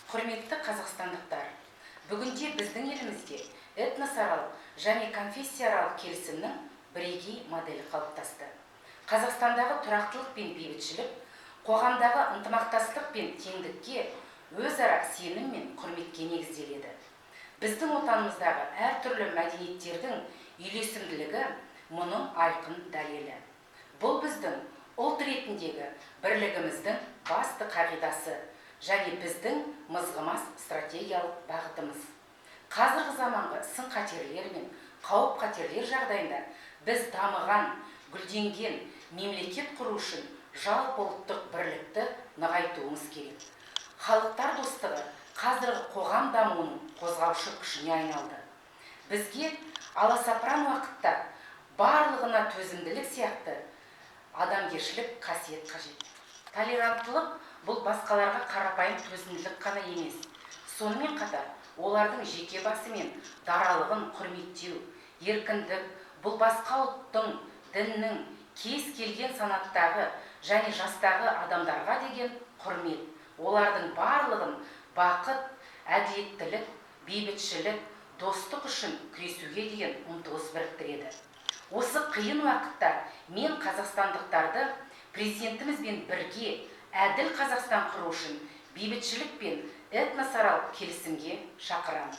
Құрметті қазақстандықтар, бүгінде біздің елімізде этносаралық және конфессияаралық келісімнің бірегей моделі қалыптасты. Қазақстандағы тұрақтылық пен бейбітшілік, қоғамдағы ынтымақтастық пен теңдікке, өзара сенім мен құрметке негізделеді. Біздің отанымыздағы әртүрлі мәдениеттердің үйлесімділігі мұның айқын дәлелі. Бұл біздің ұлт ретіндегі бірлігіміздің басты қағидасы және біздің мызғымас стратегиялық бағытымыз. Қазіргі заманғы сын-қатерлер мен қауіп-қатерлер жағдайында біз дамыған, гүлденген мемлекет құру үшін жалпы ұлттық бірлікті нығайтуымыз керек. Халықтар достығы қазіргі қоғам дамуының қозғаушы күшіне айналды. Бізге аласапыран уақытта барлығына төзімділік сияқты адамгершілік қасиет қажет. Толеранттылық бұл басқаларға қарапайым төзімділік қана емес. Сонымен қатар олардың жеке басы мен даралығын құрметтеу, еркіндік, бұл басқа ұлттың, діннің, кез келген санаттағы және жастағы адамдарға деген құрмет. Олардың барлығын бақыт, әділеттілік, бейбітшілік, достық үшін күресуге деген ұмтылыс біріктіреді. Осы қиын уақытта мен қазақстандықтарды президентімізбен бірге әділ Қазақстан құру үшін бейбітшілік пен этносаралық келісімге шақырамын.